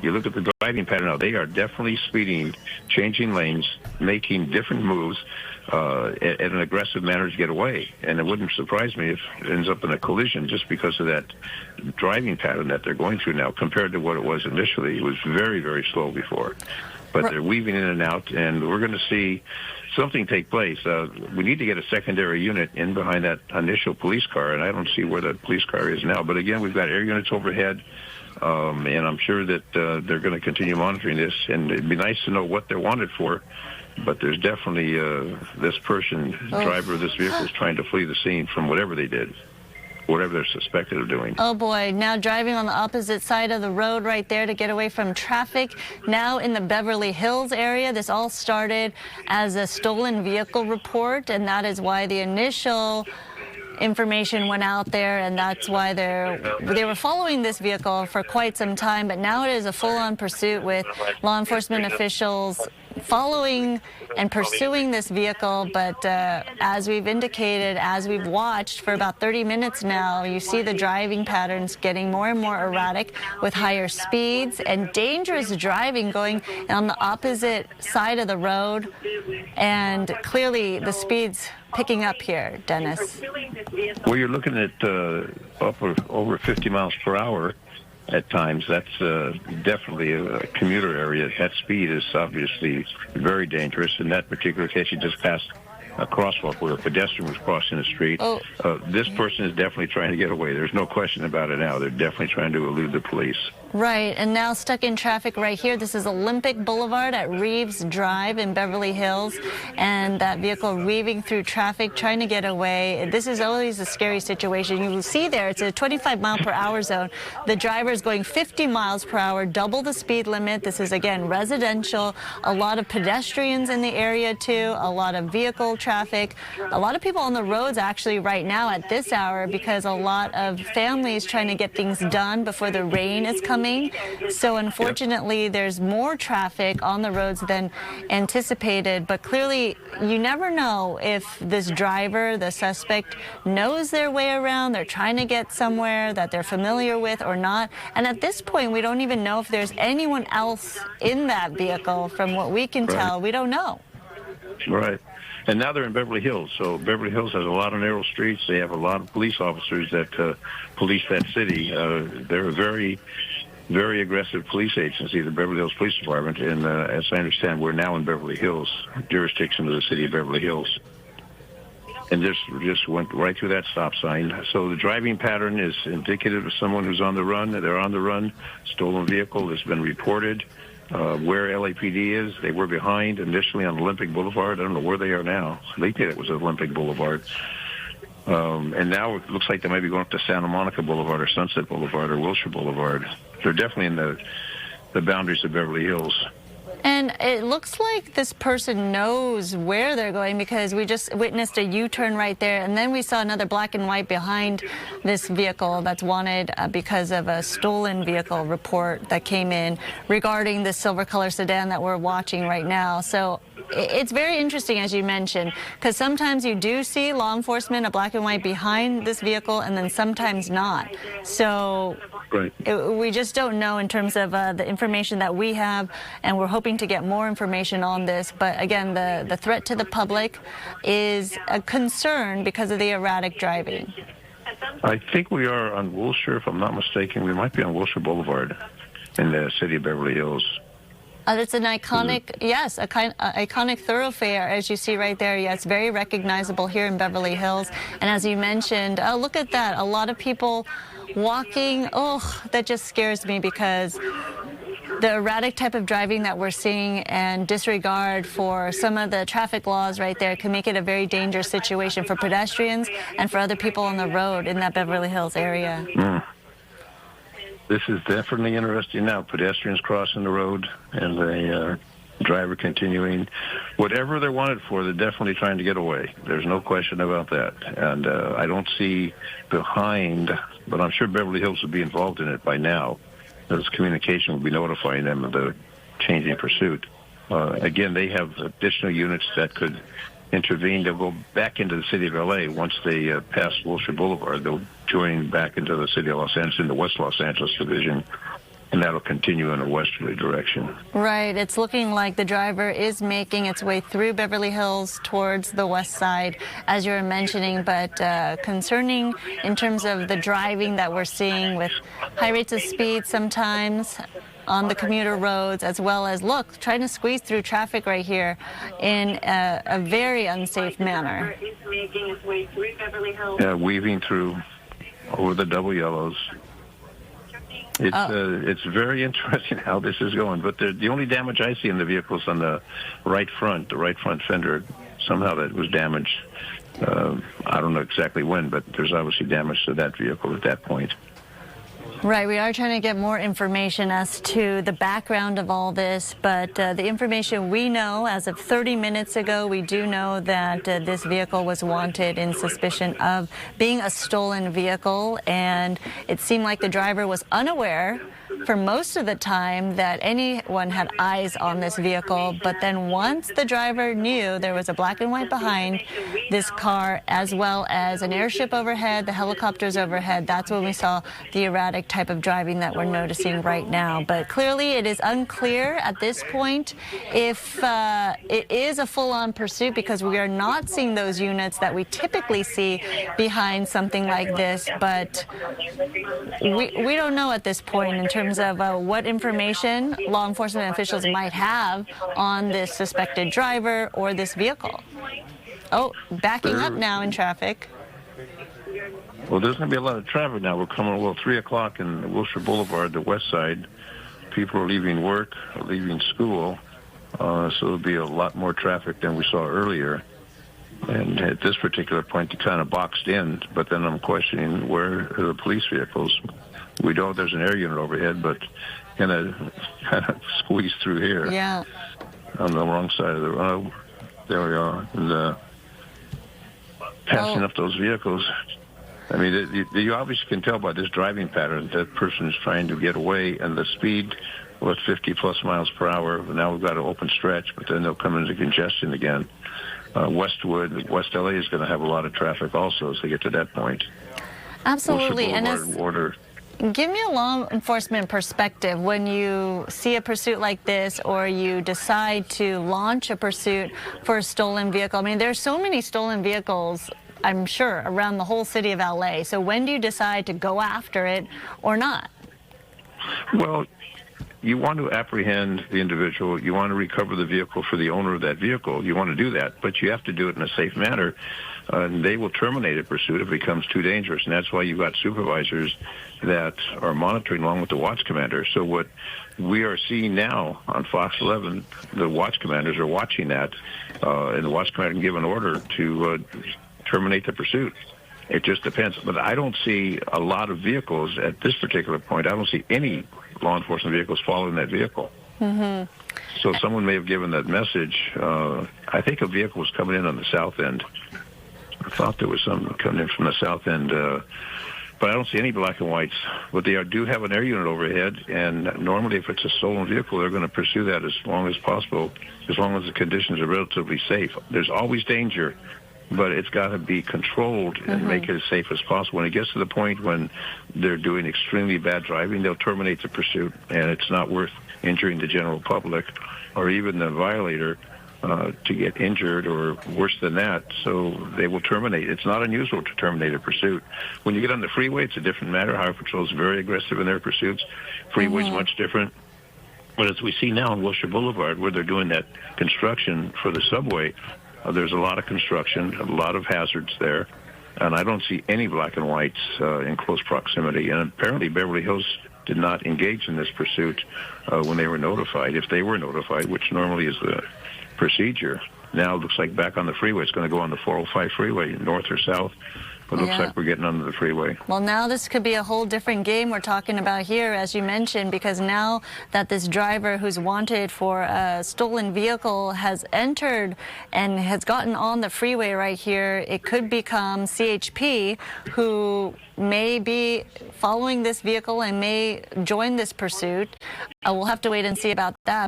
You look at the driving pattern now, they are definitely speeding, changing lanes, making different moves at an aggressive manner to get away. And it wouldn't surprise me if it ends up in a collision just because of that driving pattern that they're going through now compared to what it was initially. It was very, very slow before. But they're weaving in and out, and we're going to see something take place. We need to get a secondary unit in behind that initial police car, and I don't see where that police car is now. But again, we've got air units overhead, and I'm sure that they're going to continue monitoring this, and it'd be nice to know what they're wanted for. But there's definitely this person, driver of this vehicle, is trying to flee the scene from whatever they did, whatever they're suspected of doing. Oh boy, now driving on the opposite side of the road right there to get away from traffic. Now in the Beverly Hills area, this all started as a stolen vehicle report, and that is why the initial information went out there, and that's why they were following this vehicle for quite some time. But now it is a full-on pursuit with law enforcement officials following and pursuing this vehicle. But as we've indicated, as we've watched for about 30 minutes now, you see the driving patterns getting more and more erratic with higher speeds and dangerous driving going on the opposite side of the road. And clearly the speeds picking up here, Dennis. Well, you're looking at over 50 miles per hour at times. That's definitely a commuter area. That speed is obviously very dangerous. In that particular case, you just passed a crosswalk where a pedestrian was crossing the street. This person is definitely trying to get away. There's no question about it now. They're definitely trying to elude the police. Right, and now stuck in traffic right here. This is Olympic Boulevard at Reeves Drive in Beverly Hills, and that vehicle weaving through traffic, trying to get away. This is always a scary situation. You will see there, it's a 25-mile-per-hour zone. The driver is going 50 miles per hour, double the speed limit. This is, again, residential. A lot of pedestrians in the area, too, a lot of vehicle traffic. A lot of people on the roads, actually, right now at this hour, because a lot of families trying to get things done before the rain is coming. So unfortunately, there's more traffic on the roads than anticipated. But clearly, you never know if this driver, the suspect, knows their way around. They're trying to get somewhere that they're familiar with or not. And at this point, we don't even know if there's anyone else in that vehicle. From what we can tell, we don't know. Right. And now they're in Beverly Hills. So Beverly Hills has a lot of narrow streets. They have a lot of police officers that police that city. They're a very, very aggressive police agency, the Beverly Hills Police Department. And as I understand, we're now in Beverly Hills, jurisdiction of the city of Beverly Hills. And this just went right through that stop sign. So the driving pattern is indicative of someone who's on the run. They're on the run. Stolen vehicle has been reported. Where LAPD is, they were behind initially on Olympic Boulevard. I don't know where they are now. They think it was Olympic Boulevard. And now it looks like they might be going up to Santa Monica Boulevard or Sunset Boulevard or Wilshire Boulevard. They're definitely in the boundaries of Beverly Hills. And it looks like this person knows where they're going, because we just witnessed a U-turn right there, and then we saw another black and white behind this vehicle that's wanted because of a stolen vehicle report that came in regarding the silver color sedan that we're watching right now. So it's very interesting, as you mentioned, because sometimes you do see law enforcement, a black and white behind this vehicle, and then sometimes not. So we just don't know in terms of the information that we have, and we're hoping to get more information on this. But again, the threat to the public is a concern because of the erratic driving. I think we are on Wilshire, if I'm not mistaken. We might be on Wilshire Boulevard in the city of Beverly Hills. It's an iconic, yes, iconic thoroughfare, as you see right there. Yeah, it's very recognizable here in Beverly Hills. And as you mentioned, look at that. A lot of people walking. Oh, that just scares me, because the erratic type of driving that we're seeing and disregard for some of the traffic laws right there can make it a very dangerous situation for pedestrians and for other people on the road in that Beverly Hills area. This is definitely interesting now. Pedestrians crossing the road and the driver continuing. Whatever they're wanted for, they're definitely trying to get away. There's no question about that. And I don't see behind, but I'm sure Beverly Hills will be involved in it by now. This communication will be notifying them of the changing pursuit. Again, they have additional units that could intervene. They'll go back into the city of L.A. once they pass Wilshire Boulevard. They'll join back into the city of Los Angeles, in the West Los Angeles division. and that'll continue in a westerly direction. Right. It's looking like the driver is making its way through Beverly Hills towards the west side, as you were mentioning, but concerning in terms of the driving that we're seeing with high rates of speed sometimes on the commuter roads, as well as, look, trying to squeeze through traffic right here in a very unsafe manner. Yeah, weaving through over the double yellows. It's very interesting how this is going, but the only damage I see in the vehicle is on the right front fender. Somehow that was damaged. I don't know exactly when, but there's obviously damage to that vehicle at that point. Right, we are trying to get more information as to the background of all this, but the information we know as of 30 minutes ago, we do know that this vehicle was wanted in suspicion of being a stolen vehicle, and it seemed like the driver was unaware for most of the time that anyone had eyes on this vehicle, but then once the driver knew there was a black and white behind this car, as well as an airship overhead, the helicopters overhead, that's when we saw the erratic type of driving that we're noticing right now. But clearly it is unclear at this point if it is a full-on pursuit, because we are not seeing those units that we typically see behind something like this, but we don't know at this point in terms of what information law enforcement officials might have on this suspected driver or this vehicle. Oh, backing up now in traffic. Well, there's going to be a lot of traffic now. We're coming, 3 o'clock in Wilshire Boulevard, the west side. People are leaving work, leaving school, so there'll be a lot more traffic than we saw earlier. And at this particular point, they kind of boxed in, but then I'm questioning where are the police vehicles. We know there's an air unit overhead, but kind of squeeze through here. Yeah. On the wrong side of the road. There we are. And, passing up those vehicles. I mean, you obviously can tell by this driving pattern that person is trying to get away, and the speed was 50-plus miles per hour. Now we've got an open stretch, but then they'll come into congestion again. Westwood, West LA is going to have a lot of traffic also as they get to that point. Absolutely. And give me a law enforcement perspective when you see a pursuit like this, or you decide to launch a pursuit for a stolen vehicle. I mean, there's so many stolen vehicles, I'm sure, around the whole city of LA. So when do you decide to go after it or not? Well, you want to apprehend the individual. You want to recover the vehicle for the owner of that vehicle. You want to do that, but you have to do it in a safe manner. And they will terminate a pursuit if it becomes too dangerous. And that's why you've got supervisors that are monitoring along with the watch commander. So what we are seeing now on Fox 11, the watch commanders are watching that, and the watch commander can give an order to terminate the pursuit. It just depends. But I don't see a lot of vehicles at this particular point. I don't see any law enforcement vehicles following that vehicle. Mm-hmm. So someone may have given that message. I think a vehicle was coming in on the south end. I thought there was some coming in from the south end, but I don't see any black and whites. But they do have an air unit overhead, and normally if it's a stolen vehicle, they're going to pursue that as long as possible, as long as the conditions are relatively safe. There's always danger, but it's got to be controlled and make it as safe as possible. When it gets to the point when they're doing extremely bad driving, they'll terminate the pursuit, and it's not worth injuring the general public or even the violator to get injured or worse than that, so they will terminate. It's not unusual to terminate a pursuit. When you get on the freeway, it's a different matter. Highway Patrol is very aggressive in their pursuits. Freeway's much different. But as we see now on Wilshire Boulevard, where they're doing that construction for the subway, there's a lot of construction, a lot of hazards there, and I don't see any black and whites in close proximity. And apparently Beverly Hills did not engage in this pursuit when they were notified, if they were notified, which normally is the procedure. Now it looks like back on the freeway. It's going to go on the 405 freeway, north or south. But it looks like we're getting onto the freeway. Well, now this could be a whole different game we're talking about here, as you mentioned, because now that this driver who's wanted for a stolen vehicle has entered and has gotten on the freeway right here, it could become CHP, who may be following this vehicle and may join this pursuit. We'll have to wait and see about that.